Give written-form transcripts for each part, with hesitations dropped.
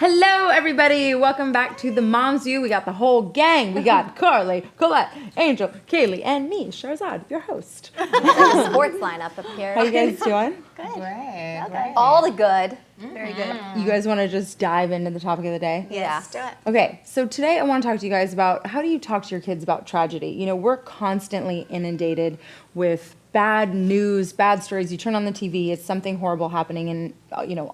Hello, everybody. Welcome back to the Mom's View. We got the whole gang. We got Carly, Colette, Angel, Kayli, and me, Shaytards, your host. Sports lineup up here. How you guys doing? Good. Great. Okay. All the good. Very good. You guys want to just dive into the topic of the day? Yeah. Let's do it. Okay, so today I want to talk to you guys about how do you talk to your kids about tragedy? You know, we're constantly inundated with bad news, bad stories. You turn on the TV, it's something horrible happening in,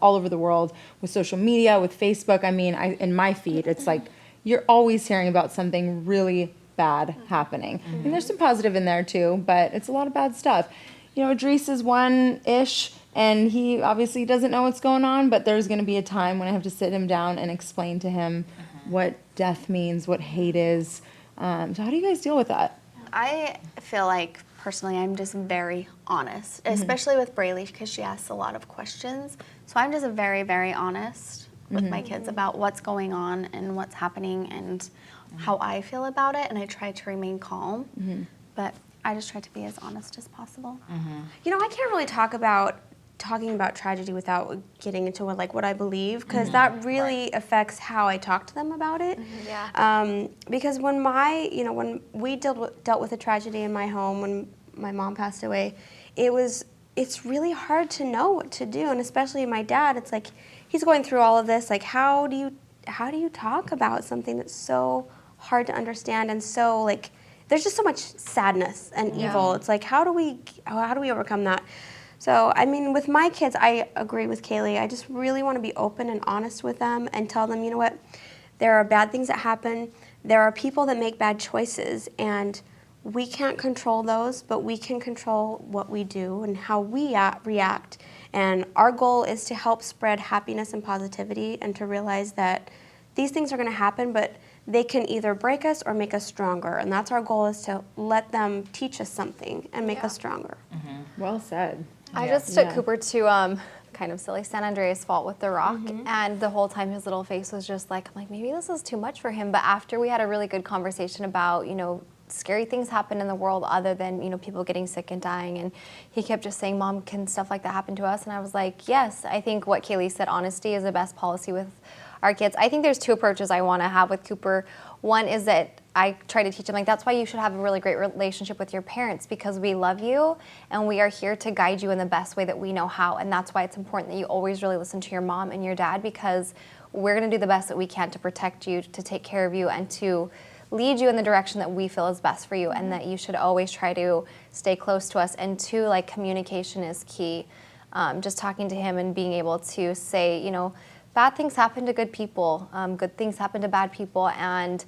all over the world with social media, with Facebook. I mean, in my feed, it's like you're always hearing about something really bad happening. And there's some positive in there too, but it's a lot of bad stuff. You know, Idris is one-ish, and he obviously doesn't know what's going on, but there's going to be a time when I have to sit him down and explain to him what death means, what hate is. So how do you guys deal with that? I feel like, personally, I'm just very honest, especially with Braylee, because she asks a lot of questions. So I'm just very, very honest with my kids about what's going on and what's happening and how I feel about it, and I try to remain calm. But I just try to be as honest as possible. You know, I can't really talking about tragedy without getting into what I believe, because that really affects how I talk to them about it. Yeah. Because when we dealt with a tragedy in my home, when my mom passed away, it's really hard to know what to do, and especially my dad. It's like he's going through all of this. Like, how do you talk about something that's so hard to understand and so like there's just so much sadness and evil. It's like how do we overcome that? So, I mean, with my kids, I agree with Kayli. I just really want to be open and honest with them and tell them, you know what, there are bad things that happen. There are people that make bad choices, and we can't control those, but we can control what we do and how we react. And our goal is to help spread happiness and positivity and to realize that these things are going to happen, but they can either break us or make us stronger. And that's our goal, is to let them teach us something and make us stronger. Well said. I just took Cooper to kind of silly San Andreas Fault with the Rock, and the whole time his little face was just like, I'm like, maybe this is too much for him. But after we had a really good conversation about, scary things happen in the world other than, people getting sick and dying, and he kept just saying, Mom, can stuff like that happen to us? And I was like, yes. I think what Kayli said, honesty is the best policy with our kids. I think there's two approaches I want to have with Cooper. One is that I try to teach him, that's why you should have a really great relationship with your parents, because we love you and we are here to guide you in the best way that we know how. And that's why it's important that you always really listen to your mom and your dad, because we're going to do the best that we can to protect you, to take care of you, and to lead you in the direction that we feel is best for you, and that you should always try to stay close to us. And two, communication is key. Just talking to him and being able to say, bad things happen to good people, good things happen to bad people, and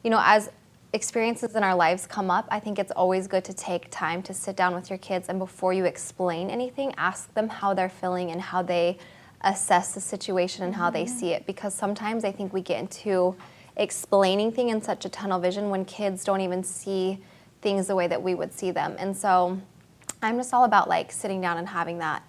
as experiences in our lives come up, I think it's always good to take time to sit down with your kids, and before you explain anything, ask them how they're feeling and how they assess the situation and how they see it, because sometimes I think we get into explaining things in such a tunnel vision when kids don't even see things the way that we would see them. And so I'm just all about sitting down and having that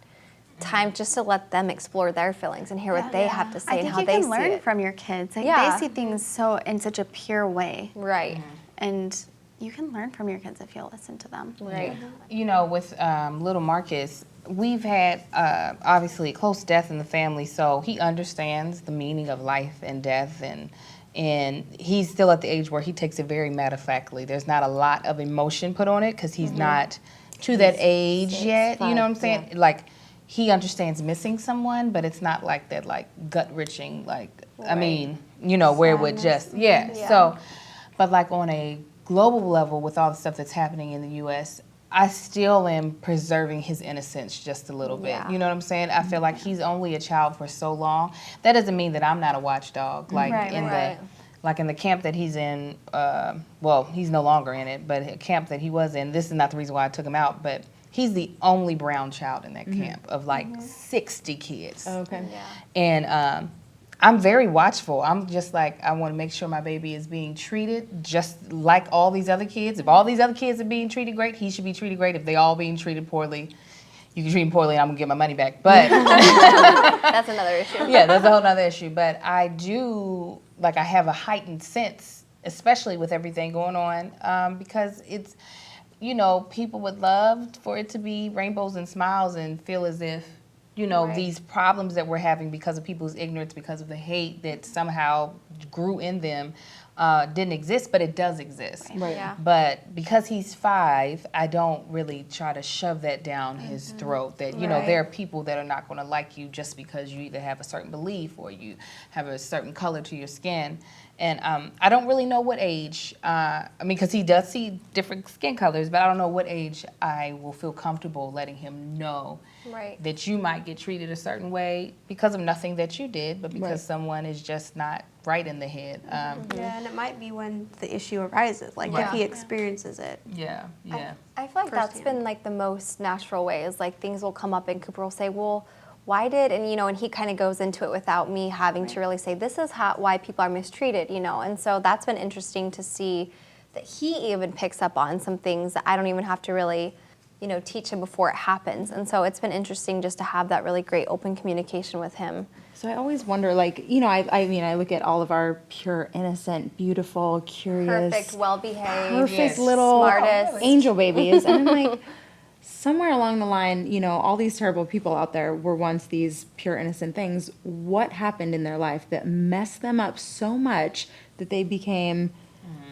time just to let them explore their feelings and hear what they have to say and how they see it. I think you can learn from your kids. They see things in such a pure way. Right. And you can learn from your kids if you'll listen to them. Right. With little Marcus, we've had obviously close death in the family, so he understands the meaning of life and death, and he's still at the age where he takes it very matter-of-factly. There's not a lot of emotion put on it because he's not to that age yet. You know what I'm saying? Yeah. He understands missing someone, but it's not like that, gut-wrenching, I mean, where it would just, So, but on a global level, with all the stuff that's happening in the U.S., I still am preserving his innocence just a little bit. You know what I'm saying? I feel like he's only a child for so long. That doesn't mean that I'm not a watchdog. In the camp that he's in, he's no longer in it, but a camp that he was in, this is not the reason why I took him out, but he's the only brown child in that camp of 60 kids. Oh, okay. Yeah. And I'm very watchful. I'm just I want to make sure my baby is being treated just like all these other kids. If all these other kids are being treated great, he should be treated great. If they all being treated poorly, you can treat him poorly and I'm going to get my money back. But that's another issue. Yeah, that's a whole other issue. But I do, I have a heightened sense, especially with everything going on, because it's, people would love for it to be rainbows and smiles and feel as if you know, Right. these problems that we're having because of people's ignorance, because of the hate that somehow grew in them, didn't exist, but it does exist. Right. Yeah. But because he's 5, I don't really try to shove that down his throat that, you know, Right. there are people that are not going to like you just because you either have a certain belief or you have a certain color to your skin. And I don't really know what age, I mean, because he does see different skin colors, but I don't know what age I will feel comfortable letting him know Right. that you might get treated a certain way because of nothing that you did, but because Right. someone is just not right in the head. Yeah, and it might be when the issue arises, like if he experiences it. Yeah, yeah. I feel like that's Firsthand. been like the most natural way is like things will come up and Cooper will say, well, why did, and you know, and he kind of goes into it without me having to really say, this is why people are mistreated, you know, and so that's been interesting to see that he even picks up on some things that I don't even have to really, you know, teach him before it happens. And so it's been interesting just to have that really great open communication with him. So I always wonder, like, you know, I mean, I look at all of our pure, innocent, beautiful, curious, Perfect, well-behaved, perfect little smartest. angel babies. And I'm like, somewhere along the line, you know, all these terrible people out there were once these pure, innocent things. What happened in their life that messed them up so much that they became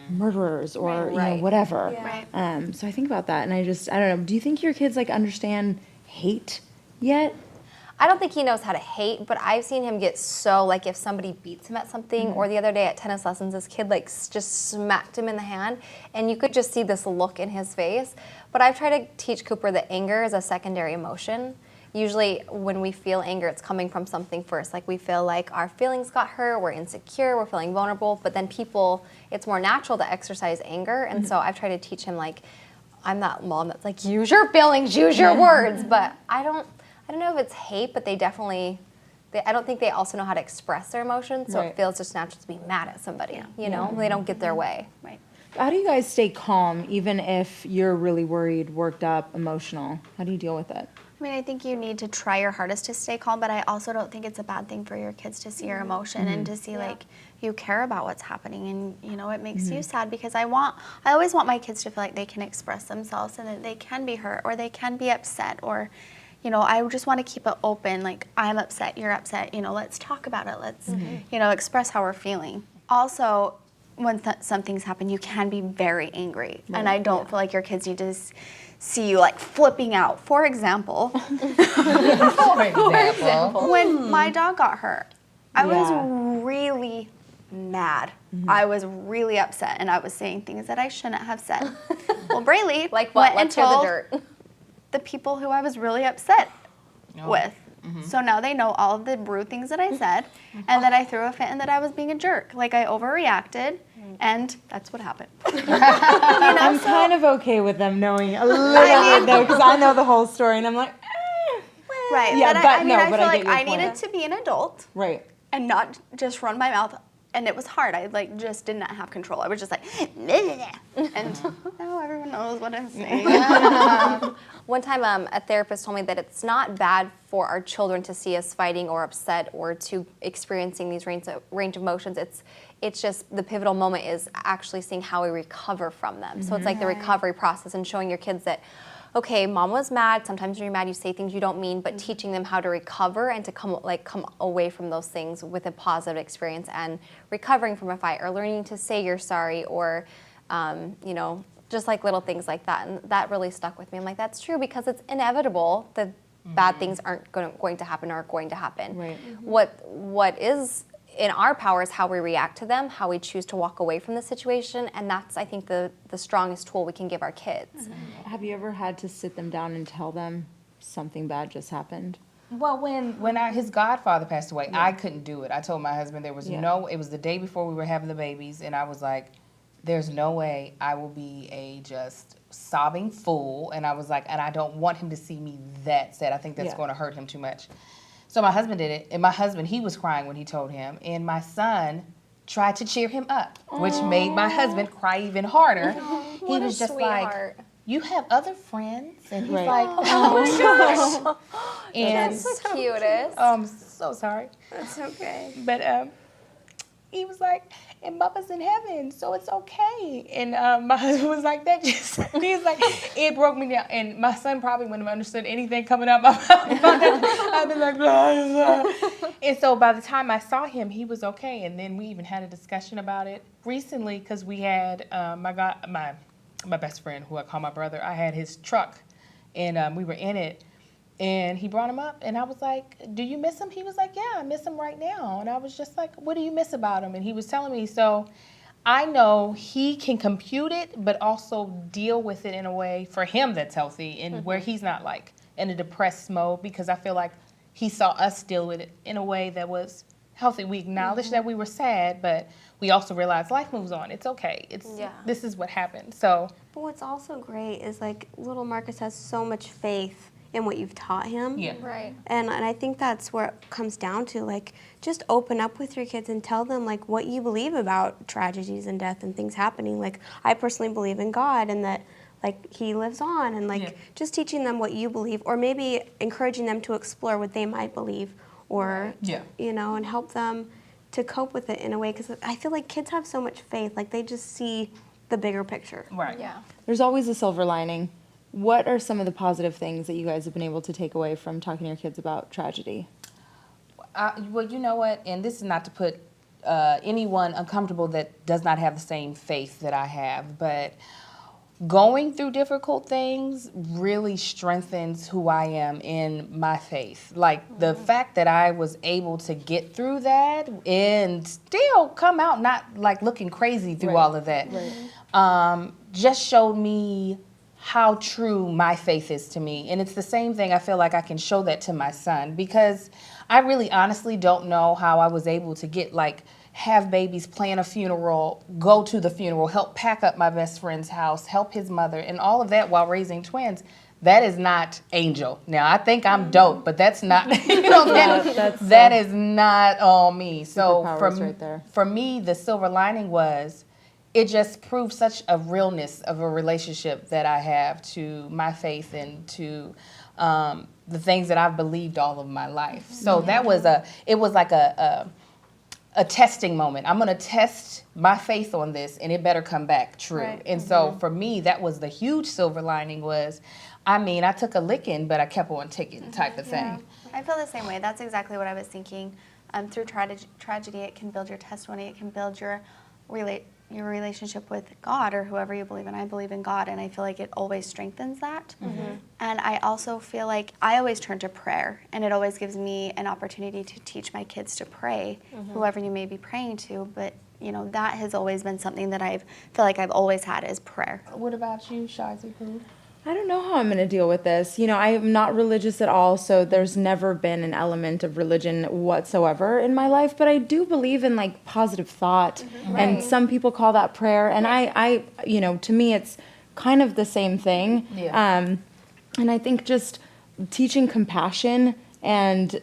murderers or, you know, Right. whatever? Yeah. Right. So I think about that and I don't know, do you think your kids, like, understand hate yet? I don't think he knows how to hate, but I've seen him get so, like, if somebody beats him at something, or the other day at tennis lessons, this kid, like, just smacked him in the hand, and you could just see this look in his face. But I've tried to teach Cooper that anger is a secondary emotion. Usually when we feel anger, it's coming from something first. Like, we feel like our feelings got hurt, we're insecure, we're feeling vulnerable, but then it's more natural to exercise anger, and so I've tried to teach him, like, I'm that mom that's like, use your feelings, use your words, but I don't know if it's hate, but they definitely, I don't think they also know how to express their emotions, so Right. it feels just natural to be mad at somebody, you know? They don't get their way. Right. How do you guys stay calm even if you're really worried, worked up, emotional? How do you deal with it? I mean, I think you need to try your hardest to stay calm, but I also don't think it's a bad thing for your kids to see your emotion and to see like you care about what's happening, and you know it makes you sad, because I always want my kids to feel like they can express themselves and that they can be hurt or they can be upset, or you know, I just want to keep it open, like I'm upset, you're upset, you know, let's talk about it, let's you know, express how we're feeling. Also, when some things happen, you can be very angry, and I don't feel like your kids need to see you like flipping out. For example, For example. when my dog got hurt, I Yeah. was really mad. I was really upset, and I was saying things that I shouldn't have said. Well, Braylee Like what? went and Let's hear the told dirt. the people who I was really upset Oh. with. So now they know all of the rude things that I said, and that I threw a fit and that I was being a jerk. Like I overreacted, and that's what happened. I'm kind of okay with them knowing a little bit though, because I know the whole story, and I'm like, Right. Yeah, but but I mean, no, I but feel I like get your I point. needed to be an adult right. and not just run my mouth. And it was hard. I like just did not have control. I was just like, and now everyone knows what I'm saying. One time, a therapist told me that it's not bad for our children to see us fighting or upset or to experiencing these range of emotions. It's just the pivotal moment is actually seeing how we recover from them. So it's like the recovery process and showing your kids that, okay, mom was mad. Sometimes when you're mad, you say things you don't mean, but teaching them how to recover and to come away from those things with a positive experience and recovering from a fight or learning to say you're sorry or, you know, just like little things like that. And that really stuck with me. I'm like, that's true, because it's inevitable that bad things aren't going to happen or are going to happen. Right. What is in our power is how we react to them, how we choose to walk away from the situation, and that's, I think, the strongest tool we can give our kids. Have you ever had to sit them down and tell them something bad just happened? Well, when his godfather passed away, I couldn't do it. I told my husband there was it was the day before we were having the babies, and I was like, there's no way I will be a just sobbing fool. And I was like, and I don't want him to see me that sad. I think that's going to hurt him too much. So my husband did it, and my husband, he was crying when he told him, and my son tried to cheer him up, which made my husband cry even harder. He was just sweetheart. like, you have other friends? And he's Right. like, oh my gosh. And That's the cutest. I'm so sorry. That's okay. But he was like, and Bubba's in heaven, so it's okay. And my husband was like, that just, he's like, it broke me down. And my son probably wouldn't have understood anything coming out my mouth. I'd been like, blah, blah. And so by the time I saw him, he was okay. And then we even had a discussion about it recently, because we had my best friend, who I call my brother, I had his truck, and we were in it. And he brought him up, and I was like, do you miss him? He was like, yeah, I miss him right now. And I was just like, what do you miss about him? And he was telling me, so I know he can compute it, but also deal with it in a way for him that's healthy, and where he's not like in a depressed mode, because I feel like he saw us deal with it in a way that was healthy. We acknowledged that we were sad, but we also realized life moves on. It's okay. This is what happened. So, But what's also great is like little Marcus has so much faith in what you've taught him. yeah. Right. And I think that's where it comes down to, like, just open up with your kids and tell them, like, what you believe about tragedies and death and things happening. Like, I personally believe in God and that, like, he lives on, and, like, just teaching them what you believe, or maybe encouraging them to explore what they might believe, or, you know, and help them to cope with it in a way, because I feel like kids have so much faith. Like, they just see the bigger picture. Right. Yeah. There's always a silver lining. What are some of the positive things that you guys have been able to take away from talking to your kids about tragedy? Well, you know what? And this is not to put anyone uncomfortable that does not have the same faith that I have, but going through difficult things really strengthens who I am in my faith. Like, the fact that I was able to get through that and still come out not like looking crazy through all of that, just showed me how true my faith is to me. And it's the same thing, I feel like I can show that to my son, because I really honestly don't know how I was able to get, like, have babies, plan a funeral, go to the funeral, help pack up my best friend's house, help his mother, and all of that while raising twins. That is not angel. Now, I think I'm dope, but that's not, you know, that is not all me. So for me, the silver lining was, it just proved such a realness of a relationship that I have to my faith and to the things that I've believed all of my life. So that was it was like a testing moment. I'm gonna test my faith on this, and it better come back true. Right. And so for me, that was the huge silver lining was, I mean, I took a licking, but I kept on ticking type of thing. I feel the same way. That's exactly what I was thinking. Through tragedy, it can build your testimony. It can build your relationship with God or whoever you believe in. I believe in God, and I feel like it always strengthens that. And I also feel like I always turn to prayer, and it always gives me an opportunity to teach my kids to pray, whoever you may be praying to. But you know, that has always been something that I feel like I've always had is prayer. What about you, Shazi? I don't know how I'm going to deal with this. You know, I am not religious at all, so there's never been an element of religion whatsoever in my life, but I do believe in, like, positive thought, and some people call that prayer, and I you know, to me it's kind of the same thing. And I think just teaching compassion and,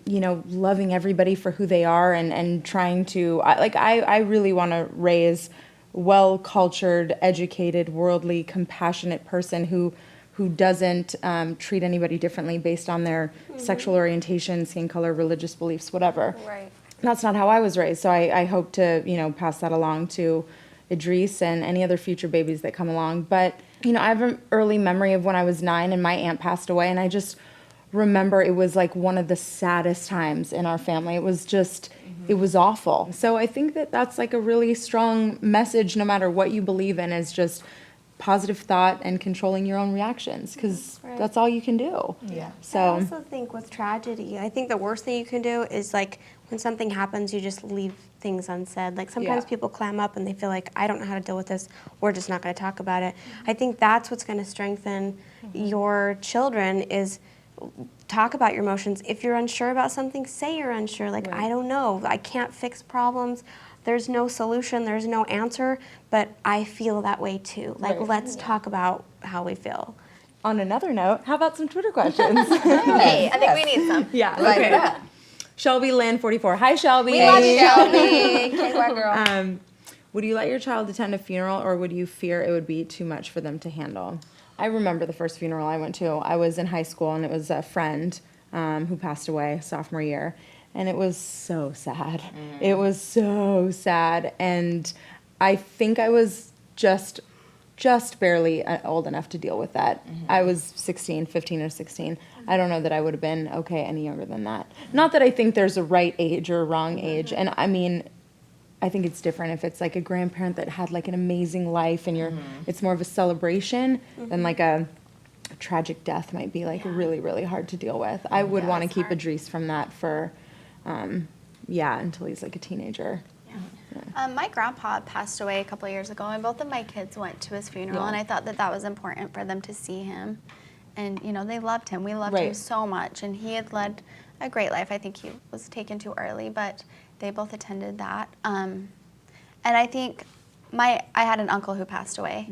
you know, loving everybody for who they are, and trying to, I really want to raise well-cultured, educated, worldly, compassionate person who doesn't treat anybody differently based on their sexual orientation, skin color, religious beliefs, whatever. Right. That's not how I was raised, so I hope to, you know, pass that along to Idris and any other future babies that come along. But, you know, I have an early memory of when I was 9 and my aunt passed away, and I just remember it was like one of the saddest times in our family. It was just, it was awful. So I think that that's like a really strong message, no matter what you believe in, is just positive thought and controlling your own reactions, because that's all you can do. So I also think with tragedy, I think the worst thing you can do is, like, when something happens, you just leave things unsaid. Like, sometimes people clam up and they feel like, I don't know how to deal with this, we're just not going to talk about it. I think that's what's going to strengthen your children, is talk about your emotions. If you're unsure about something, say you're unsure. Like, I don't know, I can't fix problems, there's no solution, there's no answer, but I feel that way too. Like, let's talk about how we feel. on another note, how about some Twitter questions? Hey, I think we need some. Yeah, okay. Shelby Lynn 44. Hi, Shelby. We love Shelby. K-Squad girl. Would you let your child attend a funeral, or would you fear it would be too much for them to handle? I remember the first funeral I went to. I was in high school, and it was a friend who passed away sophomore year. and it was so sad. It was so sad, and I think I was just barely old enough to deal with that. I was 15 or 16. I don't know that I would have been okay any younger than that. Not that I think there's a right age or a wrong age, and I mean, I think it's different if it's like a grandparent that had like an amazing life and it's more of a celebration than like a tragic death might be like really, really hard to deal with. I would want to keep Idris from that for, until he's like a teenager. My grandpa passed away a couple of years ago, and both of my kids went to his funeral, and I thought that was important for them to see him. And, you know, they loved him. We loved him so much, and he had led a great life. I think he was taken too early, but they both attended that. And I think I had an uncle who passed away,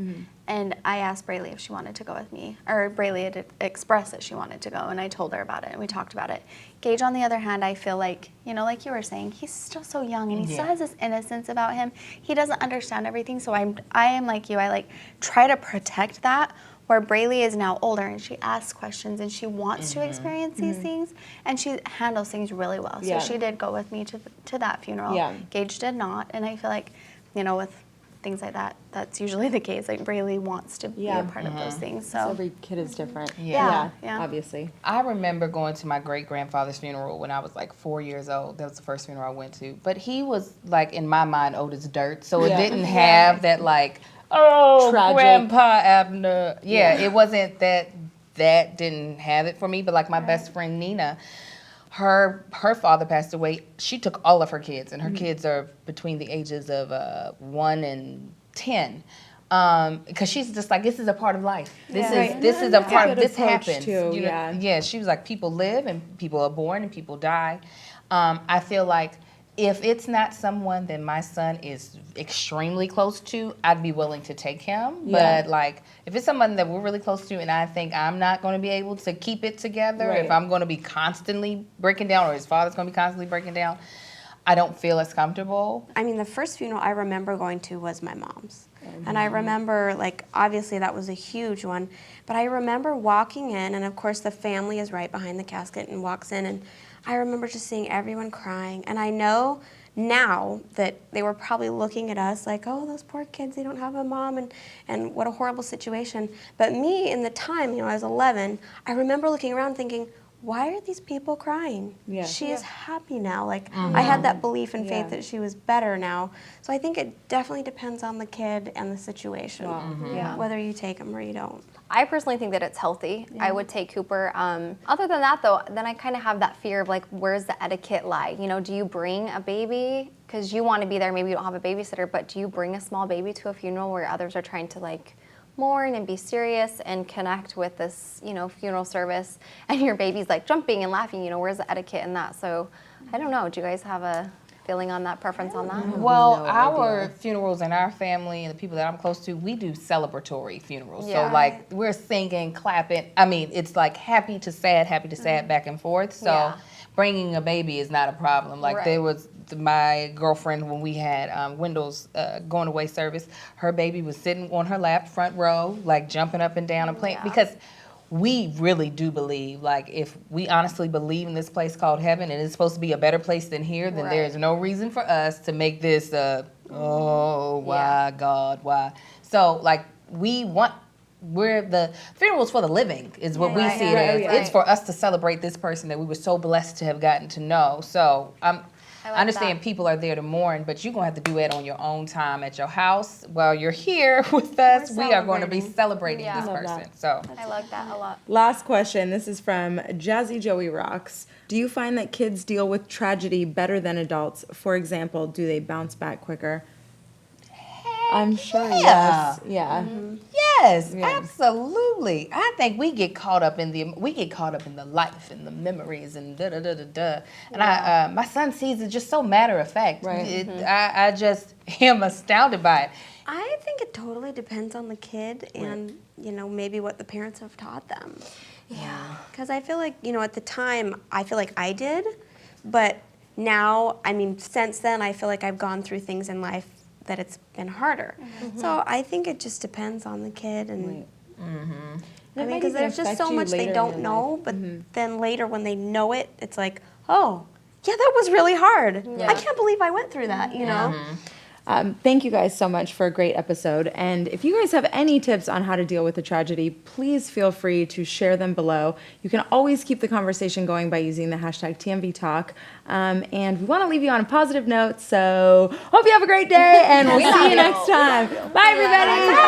and I asked Braylee if she wanted to go with me, or Braylee had expressed that she wanted to go, and I told her about it, and we talked about it. Gage, on the other hand, I feel like, you know, like you were saying, he's still so young, and he still has this innocence about him. He doesn't understand everything, so I am like you. I like try to protect that, where Braylee is now older, and she asks questions, and she wants to experience these things, and she handles things really well. So she did go with me to that funeral. Gage did not, and I feel like, you know, with things like that, that's usually the case. Like, Braylee wants to be a part of those things. So Every kid is different. Yeah. Obviously. I remember going to my great-grandfather's funeral when I was like 4 years old. That was the first funeral I went to. But he was, like, in my mind, old as dirt. So it didn't have that, like, oh, tragic. Grandpa Abner. It wasn't that didn't have it for me. But, like, my best friend, Nina, her father passed away. She took all of her kids, and her kids are between the ages of 1 and 10. Because she's just like, this is a part of life. This is a part of, this happens. Too, She was like, people live and people are born and people die. I feel like if it's not someone that my son is extremely close to, I'd be willing to take him. But like, if it's someone that we're really close to and I think I'm not going to be able to keep it together, if I'm going to be constantly breaking down or his father's going to be constantly breaking down, I don't feel as comfortable. I mean, the first funeral I remember going to was my mom's. And I remember, like, obviously that was a huge one, but I remember walking in, and of course the family is right behind the casket and walks in, and I remember just seeing everyone crying. And I know now that they were probably looking at us like, oh, those poor kids, they don't have a mom, and what a horrible situation. But me, in the time, you know, I was 11, I remember looking around thinking, why are these people crying? She is happy now. Like, I had that belief and faith that she was better now. So I think it definitely depends on the kid and the situation, whether you take them or you don't. I personally think that it's healthy. I would take Cooper. Other than that, though, then I kind of have that fear of, like, where's the etiquette lie? You know, do you bring a baby? Because you want to be there. Maybe you don't have a babysitter, but do you bring a small baby to a funeral where others are trying to, like, mourn and be serious and connect with this, you know, funeral service, and your baby's like jumping and laughing? You know, where's the etiquette in that? So I don't know. Do you guys have a feeling on that, preference on that? Well, our funerals in our family and the people that I'm close to, we do celebratory funerals. So like, we're singing, clapping. I mean, it's like happy to sad back and forth. So bringing a baby is not a problem. Like there was my girlfriend, when we had Wendell's going away service, her baby was sitting on her lap, front row, like jumping up and down and playing, because we really do believe, like, if we honestly believe in this place called heaven and it's supposed to be a better place than here, then there is no reason for us to make this God, why? So, like, we're the funerals for the living is what we see it as. It's for us to celebrate this person that we were so blessed to have gotten to know. So I understand people are there to mourn, but you're going to have to do it on your own time at your house. While you're here with us, we are going to be celebrating this person. So I like that a lot. Last question. This is from Jazzy Joey Rocks. Do you find that kids deal with tragedy better than adults? For example, do they bounce back quicker? I'm sure yes. Yeah. Yes, absolutely. I think we get caught up in the life and the memories and da da da da da. And my son sees it just so matter of fact. Right. I just am astounded by it. I think it totally depends on the kid and, you know, maybe what the parents have taught them. Yeah. Because I feel like, you know, at the time, I feel like I did, but now, I mean, since then, I feel like I've gone through things in life that it's been harder. So I think it just depends on the kid. And I mean, because there's just so much they don't know, but then later when they know it, it's like, oh, yeah, that was really hard. I can't believe I went through that, you know? Thank you guys so much for a great episode. And if you guys have any tips on how to deal with a tragedy, please feel free to share them below. You can always keep the conversation going by using the hashtag TMV Talk. And we want to leave you on a positive note. So hope you have a great day, and we'll see you next time. Bye, everybody.